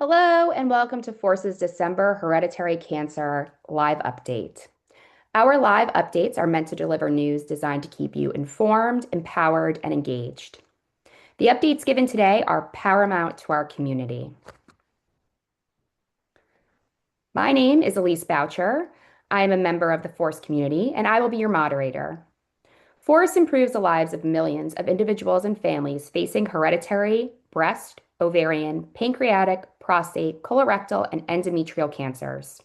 Hello, and welcome to Force's December Hereditary Cancer Live Update. Our live updates are meant to deliver news designed to keep you informed, empowered, and engaged. The updates given today are paramount to our community. My name is Elise Boucher. I am a member of the Force community, and I will be your moderator. Force improves the lives of millions of individuals and families facing hereditary, breast, ovarian, pancreatic, prostate, colorectal, and endometrial cancers.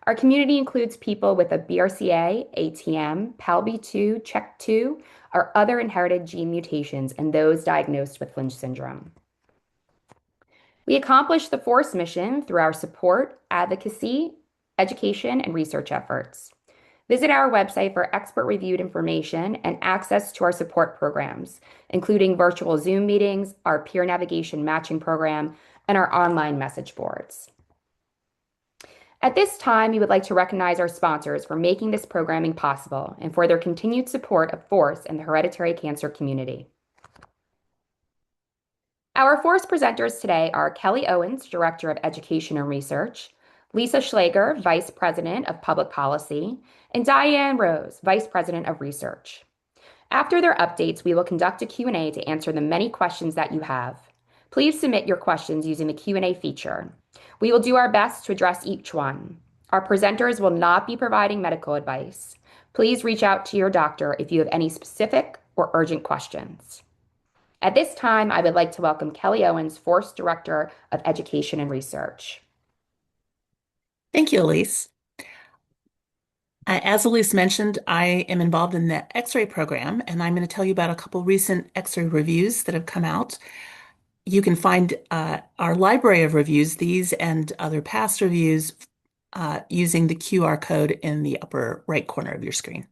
Our community includes people with a BRCA, ATM, PALB2, CHEK2, or other inherited gene mutations, and those diagnosed with Lynch syndrome. We accomplish the FORCE mission through our support, advocacy, education, and research efforts. Visit our website for expert-reviewed information and access to our support programs, including virtual Zoom meetings, our peer navigation matching program, and our online message boards. At this time, we would like to recognize our sponsors for making this programming possible and for their continued support of FORCE and the hereditary cancer community. Our FORCE presenters today are Kelly Owens, Director of Education and Research, Lisa Schlager, Vice President of Public Policy, and Diane Rose, Vice President of Research. After their updates, we will conduct a Q&A to answer the many questions that you have. Please submit your questions using the Q&A feature. We will do our best to address each one. Our presenters will not be providing medical advice. Please reach out to your doctor if you have any specific or urgent questions. At this time, I would like to welcome Kelly Owens, FORCE Director of Education and Research. Thank you, Elise. As Elise mentioned, I am involved in the X-ray program, and I'm going to tell you about a couple recent X-ray reviews that have come out. You can find our library of reviews, these and other past reviews, using the QR code in the upper right corner of your screen.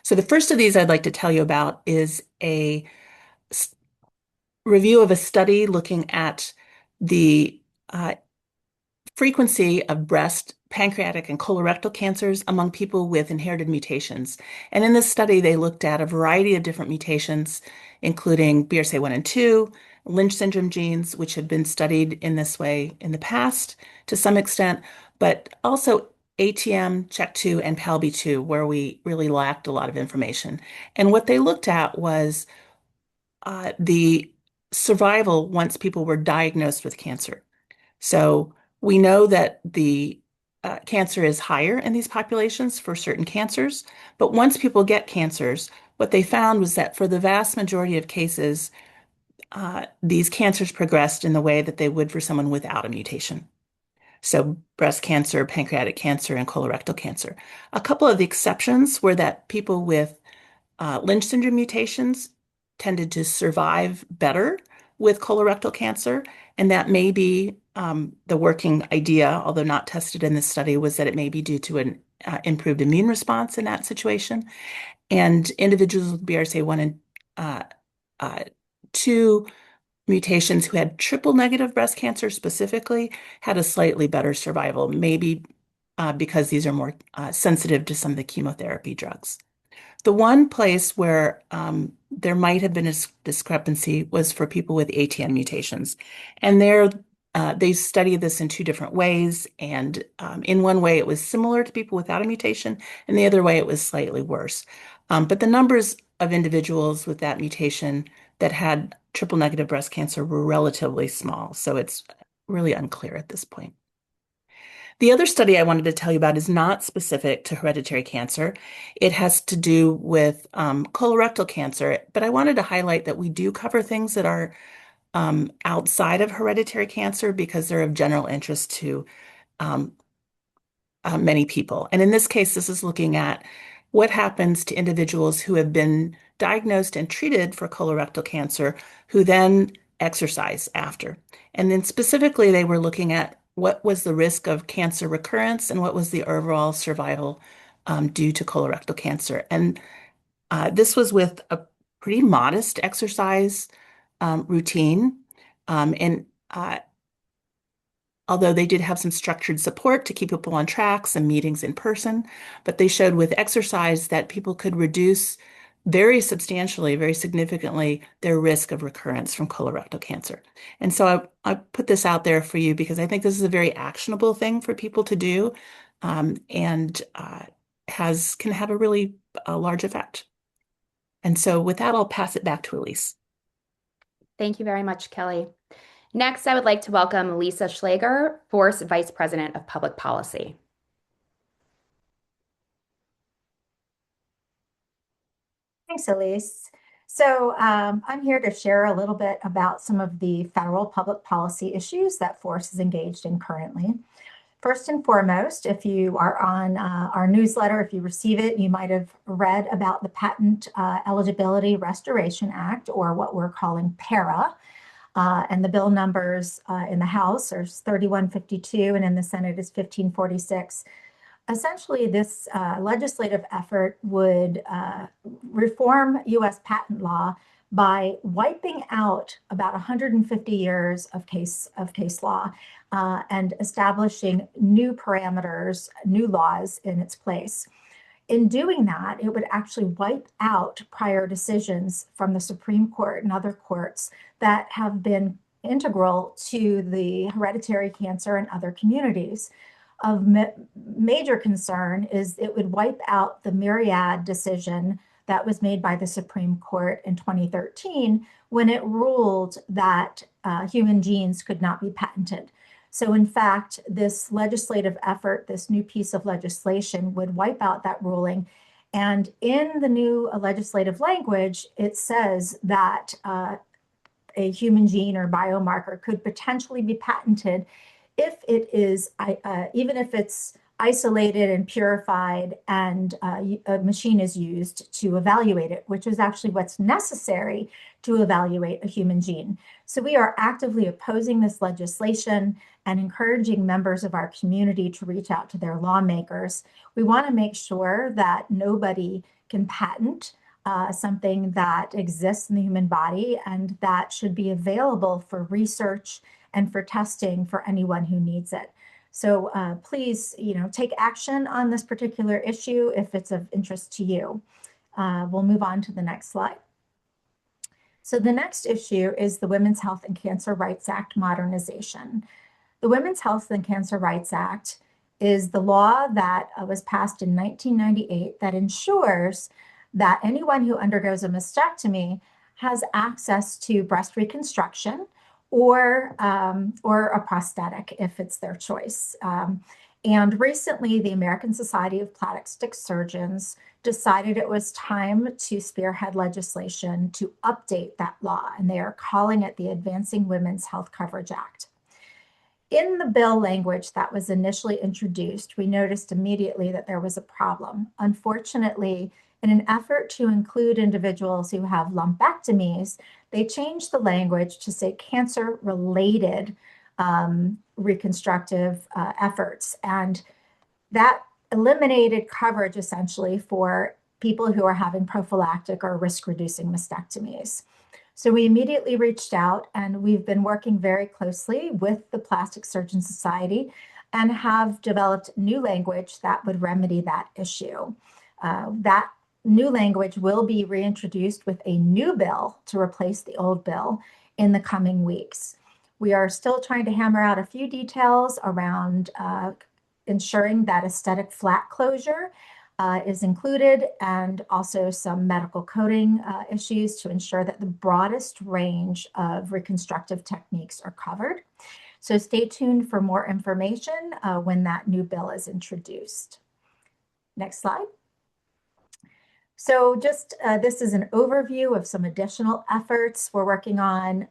So the first of these I'd like to tell you about is a review of a study looking at the frequency of breast, pancreatic, and colorectal cancers among people with inherited mutations. And in this study, they looked at a variety of different mutations, including BRCA1 and 2, Lynch syndrome genes, which have been studied in this way in the past to some extent, but also ATM, CHEK2, and PALB2, where we really lacked a lot of information. And what they looked at was the survival once people were diagnosed with cancer. So we know that the cancer is higher in these populations for certain cancers, but once people get cancers, what they found was that for the vast majority of cases, these cancers progressed in the way that they would for someone without a mutation. So breast cancer, pancreatic cancer, and colorectal cancer. A couple of the exceptions were that people with Lynch syndrome mutations tended to survive better with colorectal cancer, and that may be the working idea, although not tested in this study, was that it may be due to an improved immune response in that situation. And individuals with BRCA1 and 2 mutations who had triple negative breast cancer specifically had a slightly better survival, maybe because these are more sensitive to some of the chemotherapy drugs. The one place where there might have been a discrepancy was for people with ATM mutations. And they studied this in two different ways. And in one way, it was similar to people without a mutation, and the other way, it was slightly worse. But the numbers of individuals with that mutation that had triple negative breast cancer were relatively small. So it's really unclear at this point. The other study I wanted to tell you about is not specific to hereditary cancer. It has to do with colorectal cancer, but I wanted to highlight that we do cover things that are outside of hereditary cancer because they're of general interest to um, many people. And in this case, this is looking at what happens to individuals who have been diagnosed and treated for colorectal cancer, who then exercise after. And then specifically, they were looking at what was the risk of cancer recurrence and what was the overall survival due to colorectal cancer. And this was with a pretty modest exercise routine. And although they did have some structured support to keep people on track, some meetings in person, but they showed with exercise that people could reduce very substantially, very significantly their risk of recurrence from colorectal cancer. And so I put this out there for you because I think this is a very actionable thing for people to do, and has can have a really large effect. And so with that, I'll pass it back to Elise. Thank you very much, Kelly. Next, I would like to welcome Lisa Schlager, Force Vice President of Public Policy. Thanks, Elise. I'm here to share a little bit about some of the federal public policy issues that Force is engaged in currently. First and foremost, if you are on our newsletter, if you receive it, you might have read about the Patent Eligibility Restoration Act, or what we're calling PARA. And the bill numbers in the House are 3152 and in the Senate is 1546. Essentially, this legislative effort would reform U.S. patent law by wiping out about 150 years of case law and establishing new parameters, new laws in its place. In doing that, it would actually wipe out prior decisions from the Supreme Court and other courts that have been integral to the hereditary cancer and other communities. Of major concern is it would wipe out the Myriad decision that was made by the Supreme Court in 2013 when it ruled that human genes could not be patented. So in fact, this legislative effort, this new piece of legislation would wipe out that ruling. And in the new legislative language, it says that a human gene or biomarker could potentially be patented if it is, even if it's isolated and purified and a machine is used to evaluate it, which is actually what's necessary to evaluate a human gene. So we are actively opposing this legislation and encouraging members of our community to reach out to their lawmakers. We want to make sure that nobody can patent something that exists in the human body and that should be available for research and for testing for anyone who needs it. So please, take action on this particular issue if it's of interest to you. We'll move on to the next slide. So the next issue is the Women's Health and Cancer Rights Act modernization. The Women's Health and Cancer Rights Act is the law that was passed in 1998 that ensures that anyone who undergoes a mastectomy has access to breast reconstruction or a prosthetic if it's their choice. And recently, the American Society of Plastic Surgeons decided it was time to spearhead legislation to update that law, and they are calling it the Advancing Women's Health Coverage Act. In the bill language that was initially introduced, we noticed immediately that there was a problem. Unfortunately, in an effort to include individuals who have lumpectomies, they changed the language to say cancer-related reconstructive efforts. And that eliminated coverage essentially for people who are having prophylactic or risk-reducing mastectomies. So we immediately reached out and we've been working very closely with the Plastic Surgeon Society and have developed new language that would remedy that issue. That new language will be reintroduced with a new bill to replace the old bill in the coming weeks. We are still trying to hammer out a few details around ensuring that aesthetic flat closure is included, and also some medical coding issues to ensure that the broadest range of reconstructive techniques are covered. So stay tuned for more information when that new bill is introduced. Next slide. So just this is an overview of some additional efforts we're working on.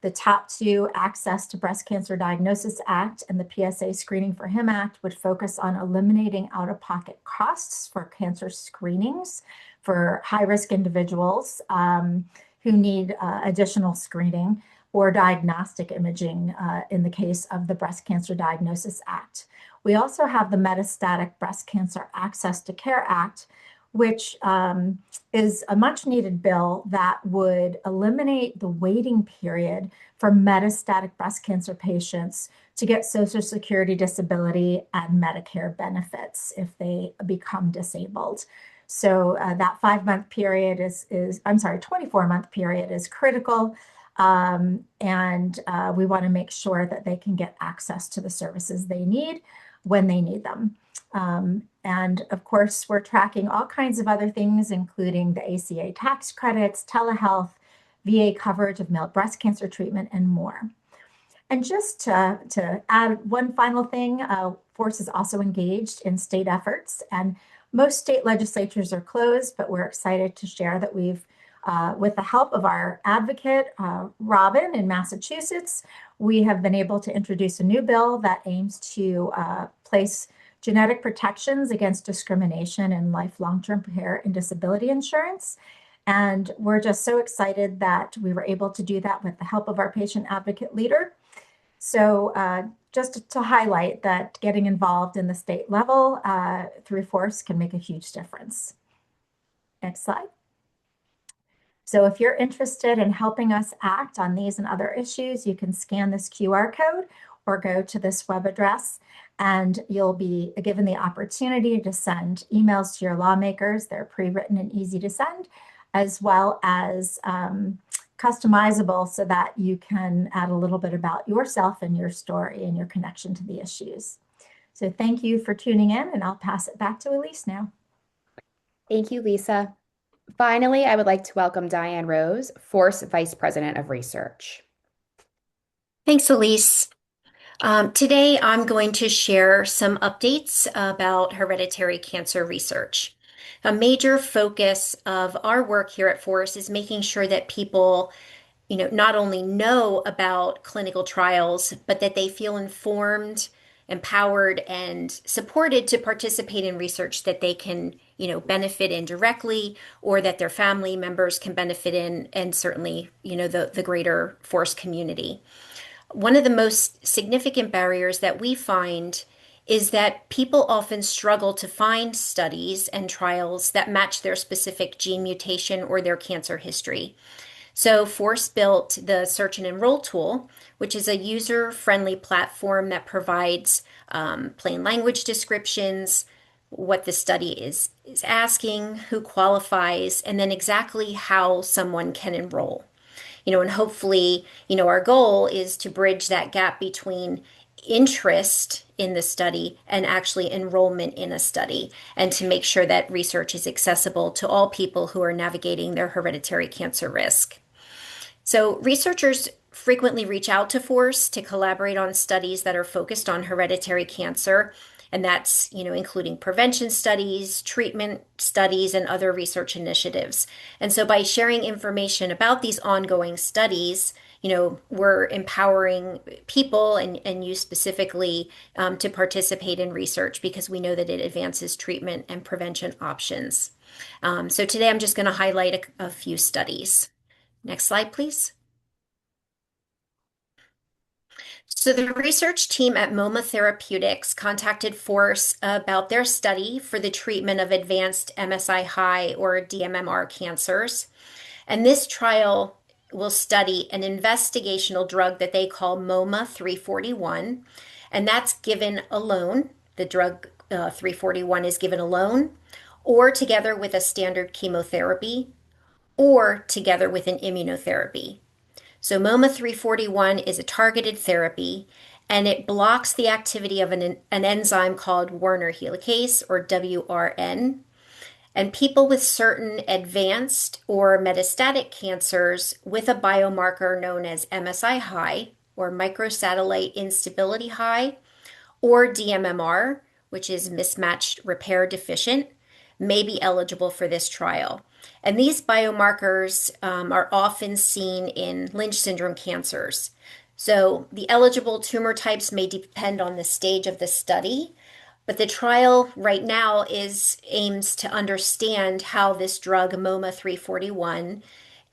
The top two, Access to Breast Cancer Diagnosis Act and the PSA Screening for Him Act, would focus on eliminating out-of-pocket costs for cancer screenings for high-risk individuals who need additional screening or diagnostic imaging in the case of the Breast Cancer Diagnosis Act. We also have the Metastatic Breast Cancer Access to Care Act, which is a much needed bill that would eliminate the waiting period for metastatic breast cancer patients to get Social Security disability and Medicare benefits if they become disabled. So that 5 month period I'm sorry, 24-month period is critical. And we want to make sure that they can get access to the services they need when they need them. And of course, we're tracking all kinds of other things, including the ACA tax credits, telehealth, VA coverage of male breast cancer treatment, and more. And just to add one final thing, FORCE is also engaged in state efforts, and most state legislatures are closed, but we're excited to share that with the help of our advocate, Robin in Massachusetts, we have been able to introduce a new bill that aims to place genetic protections against discrimination in life, long-term care, and disability insurance. And we're just so excited that we were able to do that with the help of our patient advocate leader. So just to highlight that getting involved in the state level through FORCE can make a huge difference. Next slide. So if you're interested in helping us act on these and other issues, you can scan this QR code or go to this web address, and you'll be given the opportunity to send emails to your lawmakers. They're pre-written and easy to send, as well as customizable so that you can add a little bit about yourself and your story and your connection to the issues. So thank you for tuning in, and I'll pass it back to Elise now. Thank you, Lisa. Finally, I would like to welcome Diane Rose, Force Vice President of Research. Thanks, Elise. Today, I'm going to share some updates about hereditary cancer research. A major focus of our work here at Force is making sure that people, not only know about clinical trials, but that they feel informed, empowered, and supported to participate in research that they can, benefit in directly, or that their family members can benefit in, and certainly, the greater Force community. One of the most significant barriers that we find is that people often struggle to find studies and trials that match their specific gene mutation or their cancer history. So Force built the Search and Enroll tool, which is a user-friendly platform that provides plain language descriptions, what the study is asking, who qualifies, and then exactly how someone can enroll. And hopefully, our goal is to bridge that gap between interest in the study and actually enrollment in a study, and to make sure that research is accessible to all people who are navigating their hereditary cancer risk. So researchers frequently reach out to Force to collaborate on studies that are focused on hereditary cancer, and that's, including prevention studies, treatment studies, and other research initiatives. And so by sharing information about these ongoing studies, we're empowering people and you specifically to participate in research, because we know that it advances treatment and prevention options. So today I'm just going to highlight a few studies. Next slide, please. So the research team at MoMA Therapeutics contacted Force about their study for the treatment of advanced MSI-high or DMMR cancers. And this trial will study an investigational drug that they call MoMA 341, and that's given alone. The drug 341 is given alone, or together with a standard chemotherapy, or together with an immunotherapy. So MoMA 341 is a targeted therapy, and it blocks the activity of an enzyme called Werner helicase, or WRN. And people with certain advanced or metastatic cancers with a biomarker known as MSI-high, or microsatellite instability high, or DMMR, which is mismatched repair deficient, may be eligible for this trial. And these biomarkers are often seen in Lynch syndrome cancers. So the eligible tumor types may depend on the stage of the study, but the trial right now aims to understand how this drug, MoMA 341,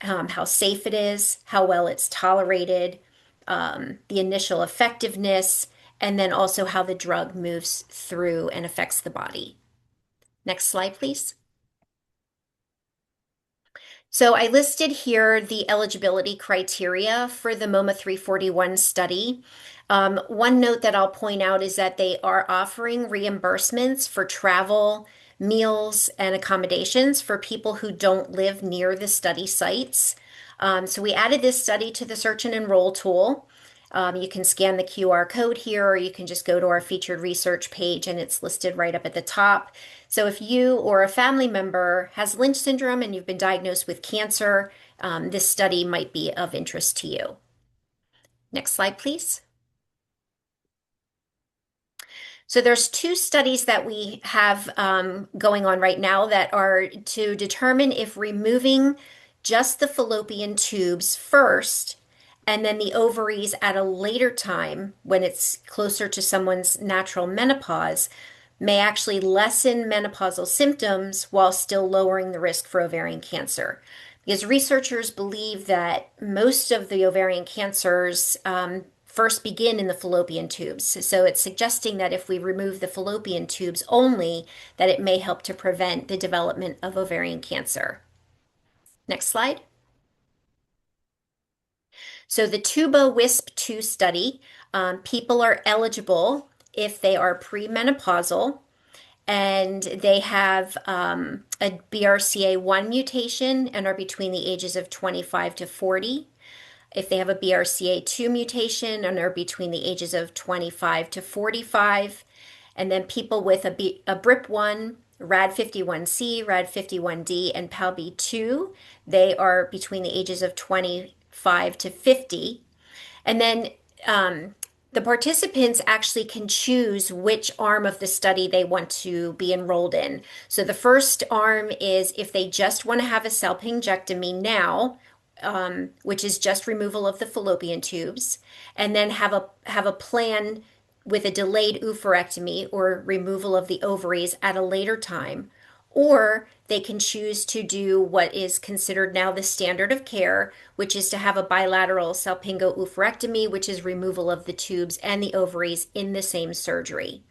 how safe it is, how well it's tolerated, the initial effectiveness, and then also how the drug moves through and affects the body. Next slide, please. So I listed here the eligibility criteria for the MoMA 341 study. One note that I'll point out is that they are offering reimbursements for travel, meals, and accommodations for people who don't live near the study sites. So we added this study to the search and enroll tool. You can scan the QR code here, or you can just go to our featured research page and it's listed right up at the top. So if you or a family member has Lynch syndrome and you've been diagnosed with cancer, this study might be of interest to you. Next slide, please. So there's two studies that we have going on right now that are to determine if removing just the fallopian tubes first and then the ovaries at a later time when it's closer to someone's natural menopause may actually lessen menopausal symptoms while still lowering the risk for ovarian cancer. Because researchers believe that most of the ovarian cancers first begin in the fallopian tubes. So it's suggesting that if we remove the fallopian tubes only, that it may help to prevent the development of ovarian cancer. Next slide. So the TUBA-WISP-2 study, people are eligible if they are premenopausal and they have a BRCA1 mutation and are between the ages of 25 to 40. If they have a BRCA2 mutation and are between the ages of 25 to 45, and then people with a BRIP1, RAD51C, RAD51D, and PALB2, they are between the ages of 25 to 50. And then the participants actually can choose which arm of the study they want to be enrolled in. So the first arm is if they just want to have a salpingectomy now, which is just removal of the fallopian tubes, and then have a plan with a delayed oophorectomy or removal of the ovaries at a later time. Or they can choose to do what is considered now the standard of care, which is to have a bilateral salpingo-oophorectomy, which is removal of the tubes and the ovaries in the same surgery.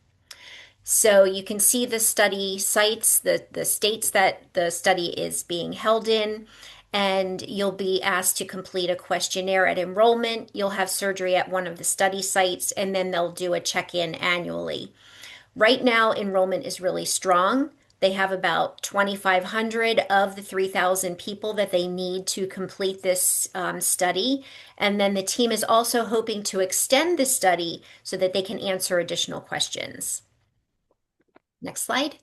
So you can see the study sites, the states that the study is being held in, and you'll be asked to complete a questionnaire at enrollment. You'll have surgery at one of the study sites, and then they'll do a check-in annually. Right now, enrollment is really strong. They have about 2,500 of the 3,000 people that they need to complete this study. And then the team is also hoping to extend the study so that they can answer additional questions. Next slide.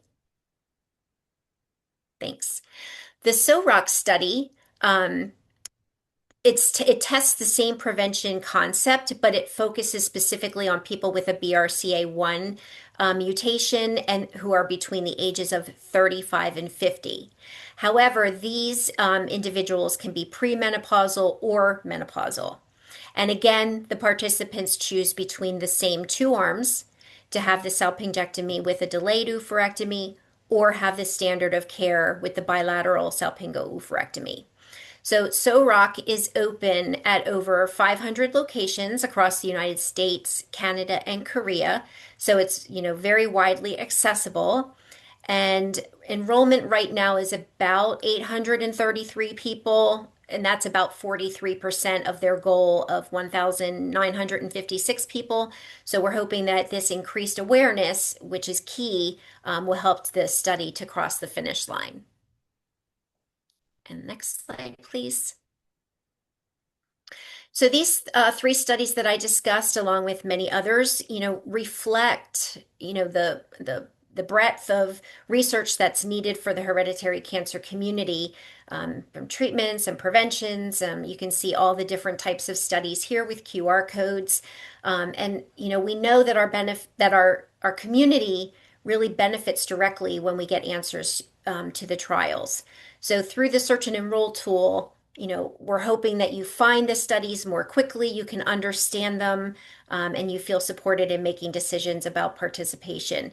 Thanks. The SOROC study, it tests the same prevention concept, but it focuses specifically on people with a BRCA1 mutation and who are between the ages of 35 and 50. However, these individuals can be premenopausal or menopausal. And again, the participants choose between the same two arms to have the salpingectomy with a delayed oophorectomy or have the standard of care with the bilateral salpingo-oophorectomy. So SOROC is open at over 500 locations across the United States, Canada, and Korea. So it's, very widely accessible. And enrollment right now is about 833 people, and that's about 43% of their goal of 1,956 people. So we're hoping that this increased awareness, which is key, will help this study to cross the finish line. And next slide, please. So these three studies that I discussed, along with many others, reflect, the breadth of research that's needed for the hereditary cancer community, from treatments and preventions. You can see all the different types of studies here with QR codes. And we know that our community really benefits directly when we get answers to the trials. So through the search and enroll tool, we're hoping that you find the studies more quickly, you can understand them, and you feel supported in making decisions about participation.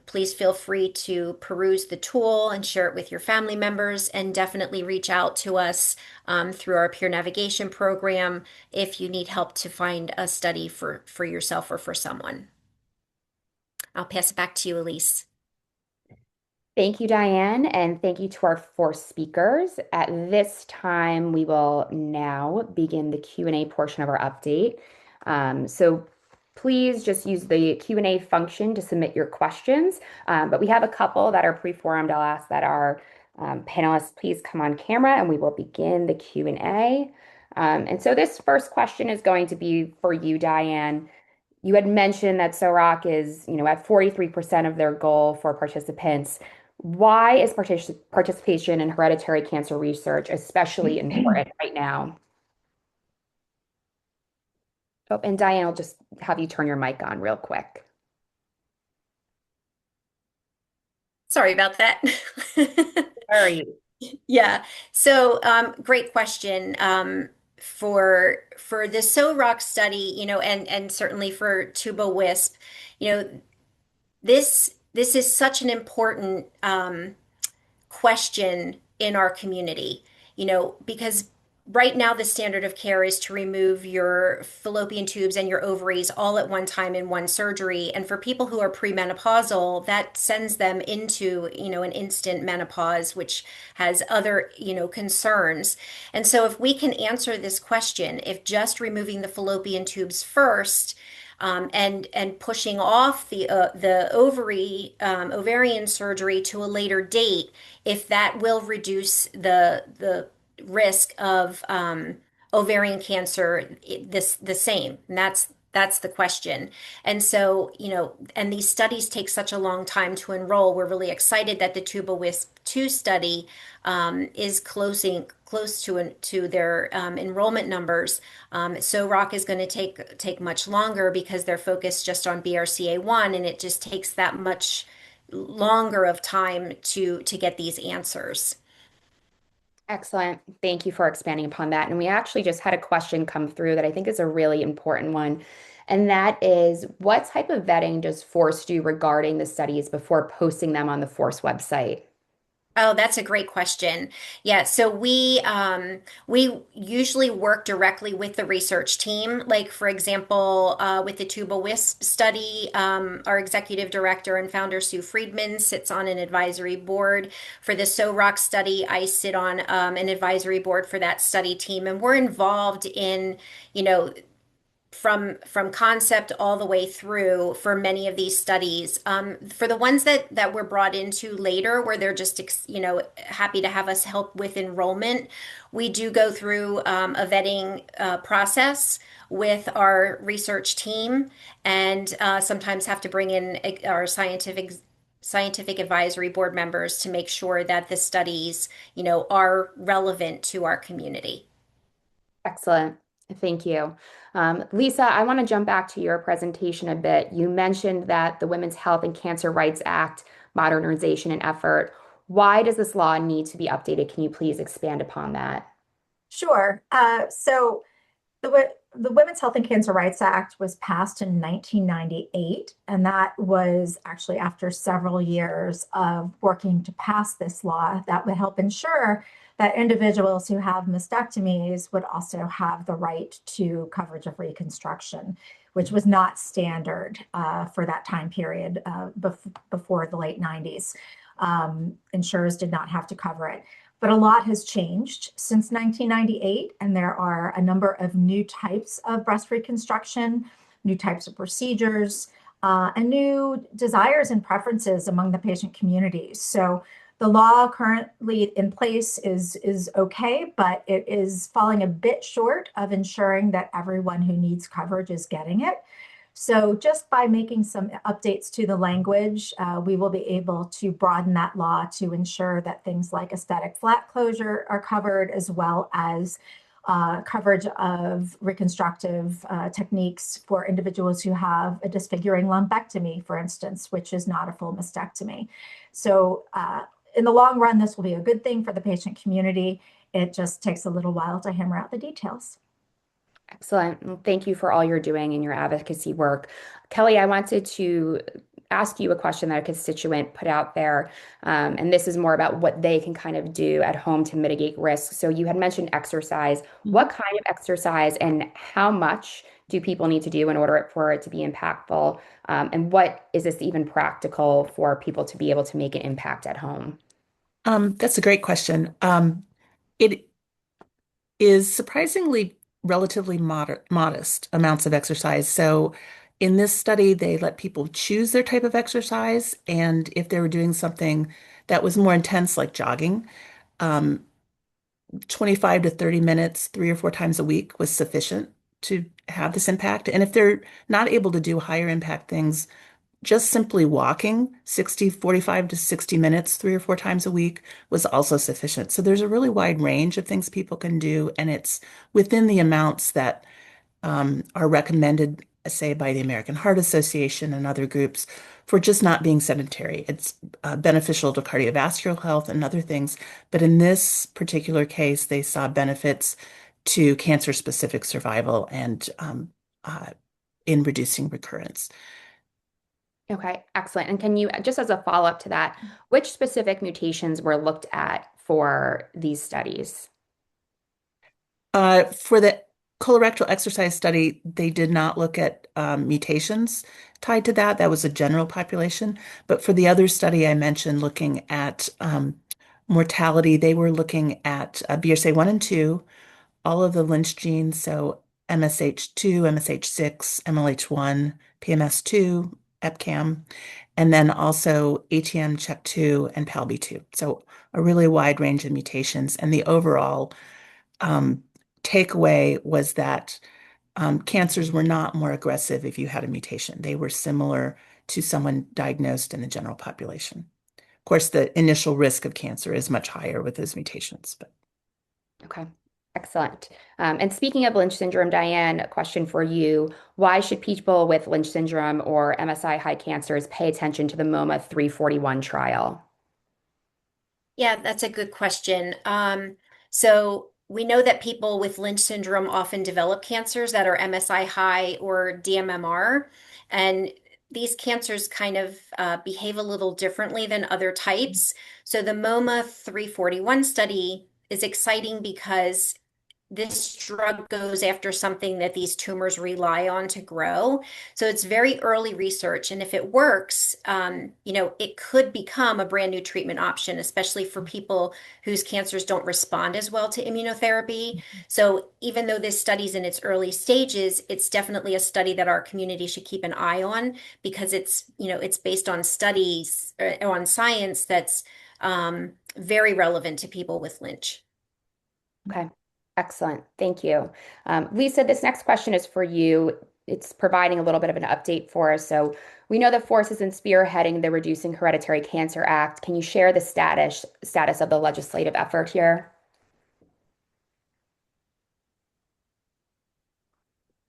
Please feel free to peruse the tool and share it with your family members, and definitely reach out to us through our peer navigation program if you need help to find a study for yourself or for someone. I'll pass it back to you, Elise. Thank you, Diane, and thank you to our four speakers. At this time, we will now begin the Q&A portion of our update. So please just use the Q&A function to submit your questions. But we have a couple that are pre-formed. I'll ask that our panelists please come on camera and we will begin the Q&A. And so this first question is going to be for you, Diane. You had mentioned that SOROC is, at 43% of their goal for participants. Why is participation in hereditary cancer research especially important right now? Oh, and Diane, I'll just have you turn your mic on real quick. Sorry about that. All right. Yeah. So, great question. For the SOROC study, and certainly for Tuba Wisp, you know, this is such an important question in our community, because right now the standard of care is to remove your fallopian tubes and your ovaries all at one time in one surgery. And for people who are premenopausal, that sends them into, an instant menopause, which has other, concerns. And so if we can answer this question, if just removing the fallopian tubes first, and pushing off the ovarian surgery to a later date, if that will reduce the risk of ovarian cancer, the same. And that's the question. And so, and these studies take such a long time to enroll. We're really excited that the Tuba Wisp 2 study is close to their enrollment numbers. So ROC is going to take much longer because they're focused just on BRCA1, and it just takes that much longer of time to get these answers. Excellent. Thank you for expanding upon that. And we actually just had a question come through that I think is a really important one. And that is, what type of vetting does Force do regarding the studies before posting them on the Force website? Oh, that's a great question. Yeah, so we usually work directly with the research team. Like for example, with the Tuba Wisp study, our executive director and founder Sue Friedman sits on an advisory board. For the SOROC study, I sit on an advisory board for that study team, and we're involved in, you know, from concept all the way through for many of these studies. For the ones that were brought into later, where they're just happy to have us help with enrollment, we do go through a vetting process with our research team, and sometimes have to bring in our scientific advisory board members to make sure that the studies, are relevant to our community. Excellent. Thank you. Lisa, I want to jump back to your presentation a bit. You mentioned that the Women's Health and Cancer Rights Act modernization and effort. Why does this law need to be updated? Can you please expand upon that? Sure. So the Women's Health and Cancer Rights Act was passed in 1998, and that was actually after several years of working to pass this law that would help ensure that individuals who have mastectomies would also have the right to coverage of reconstruction, which was not standard for that time period before the late 90s. Insurers did not have to cover it. But a lot has changed since 1998, and there are a number of new types of breast reconstruction, new types of procedures, and new desires and preferences among the patient communities. So the law currently in place is okay, but it is falling a bit short of ensuring that everyone who needs coverage is getting it. So just by making some updates to the language, we will be able to broaden that law to ensure that things like aesthetic flat closure are covered, as well as coverage of reconstructive techniques for individuals who have a disfiguring lumpectomy, for instance, which is not a full mastectomy. So in the long run, this will be a good thing for the patient community. It just takes a little while to hammer out the details. Excellent. Well, thank you for all you're doing in your advocacy work. Kelly, I wanted to ask you a question that a constituent put out there. And this is more about what they can kind of do at home to mitigate risk. So you had mentioned exercise. What kind of exercise and how much do people need to do in order for it to be impactful? And what is this even practical for people to be able to make an impact at home? That's a great question. It is surprisingly relatively modest amounts of exercise. So In this study, they let people choose their type of exercise, and if they were doing something that was more intense, like jogging, um, 25 to 30 minutes, 3 or 4 times a week was sufficient to have this impact. And if they're not able to do higher impact things, just simply walking 45 to 60 minutes, 3 or 4 times a week was also sufficient. So there's a really wide range of things people can do, and it's within the amounts that are recommended, say, by the American Heart Association and other groups for just not being sedentary. It's beneficial to cardiovascular health and other things. But in this particular case, they saw benefits to cancer-specific survival and uh, in reducing recurrence. Okay, excellent. And can you, just as a follow-up to that, which specific mutations were looked at for these studies? For the colorectal exercise study, they did not look at mutations tied to that. That was a general population. But for the other study I mentioned, looking at mortality, they were looking at BRCA1 and 2, all of the Lynch genes, so MSH2, MSH6, MLH1, PMS2, EpCAM, and then also ATM, CHEK2, and PALB2. So a really wide range of mutations. And the overall um, takeaway was that cancers were not more aggressive if you had a mutation. They were similar to someone diagnosed in the general population. Of course, the initial risk of cancer is much higher with those mutations, but Okay, excellent. And speaking of Lynch syndrome, Diane, a question for you. Why should people with Lynch syndrome or MSI high cancers pay attention to the MoMA 341 trial? Yeah, that's a good question. So we know that people with Lynch syndrome often develop cancers that are MSI high or DMMR, and these cancers kind of behave a little differently than other types. So the MoMA 341 study is exciting because this drug goes after something that these tumors rely on to grow. So it's very early research. And if it works, it could become a brand new treatment option, especially for people whose cancers don't respond as well to immunotherapy. So even though this study's in its early stages, it's definitely a study that our community should keep an eye on because it's based on studies on science that's very relevant to people with Lynch. Okay, excellent. Thank you. Lisa, this next question is for you. It's providing a little bit of an update for us. So we know that Force is in spearheading the Reducing Hereditary Cancer Act. Can you share the status of the legislative effort here?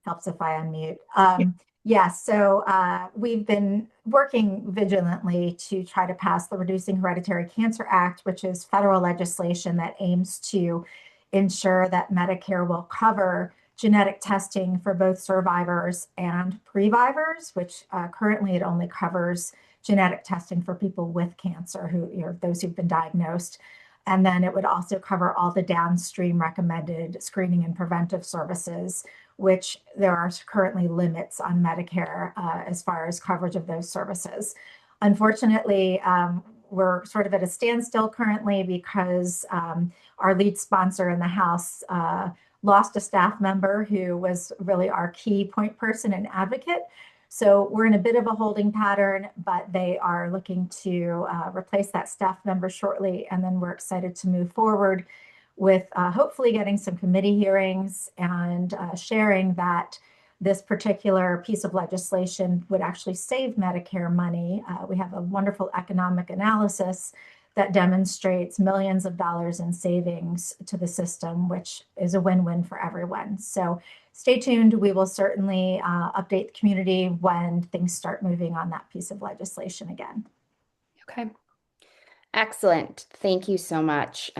Helps if I unmute. Yes, so we've been working vigilantly to try to pass the Reducing Hereditary Cancer Act, which is federal legislation that aims to ensure that Medicare will cover genetic testing for both survivors and previvors, which currently it only covers genetic testing for people with cancer, those who've been diagnosed. And then it would also cover all the downstream recommended screening and preventive services, which there are currently limits on Medicare as far as coverage of those services. Unfortunately, we're sort of at a standstill currently because our lead sponsor in the House lost a staff member who was really our key point person and advocate. So we're in a bit of a holding pattern, but they are looking to replace that staff member shortly. And then we're excited to move forward with hopefully getting some committee hearings and sharing that this particular piece of legislation would actually save Medicare money. We have a wonderful economic analysis that demonstrates millions of dollars in savings to the system, which is a win-win for everyone. So stay tuned. We will certainly update the community when things start moving on that piece of legislation again. Okay. Excellent. Thank you so much.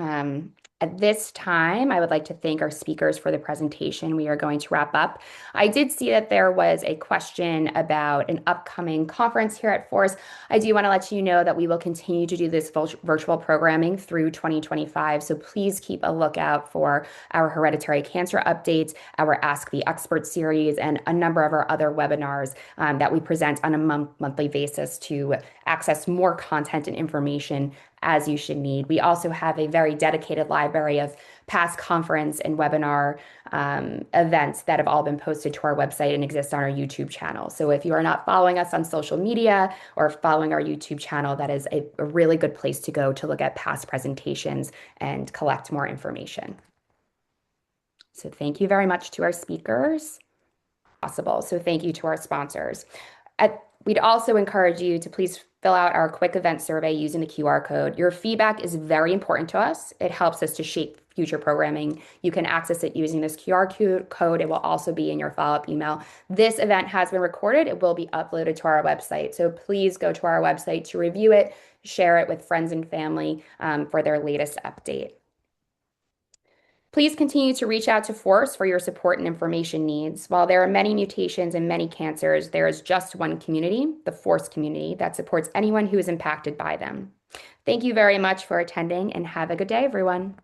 At this time, I would like to thank our speakers for the presentation. We are going to wrap up. I did see that there was a question about an upcoming conference here at Force. I do want to let you know that we will continue to do this virtual programming through 2025. So please keep a lookout for our hereditary cancer updates, our Ask the Expert series, and a number of our other webinars that we present on a monthly basis to access more content and information as you should need. We also have a very dedicated library of past conference and webinar events that have all been posted to our website and exist on our YouTube channel. So if you are not following us on social media or following our YouTube channel, that is a really good place to go to look at past presentations and collect more information. So thank you very much to our speakers. Possible. So thank you to our sponsors. We'd also encourage you to please fill out our quick event survey using the QR code. Your feedback is very important to us. It helps us to shape future programming. You can access it using this QR code. It will also be in your follow-up email. This event has been recorded. It will be uploaded to our website. So please go to our website to review it, share it with friends and family for their latest update. Please continue to reach out to FORCE for your support and information needs. While there are many mutations and many cancers, there is just one community, the FORCE community, that supports anyone who is impacted by them. Thank you very much for attending and have a good day, everyone.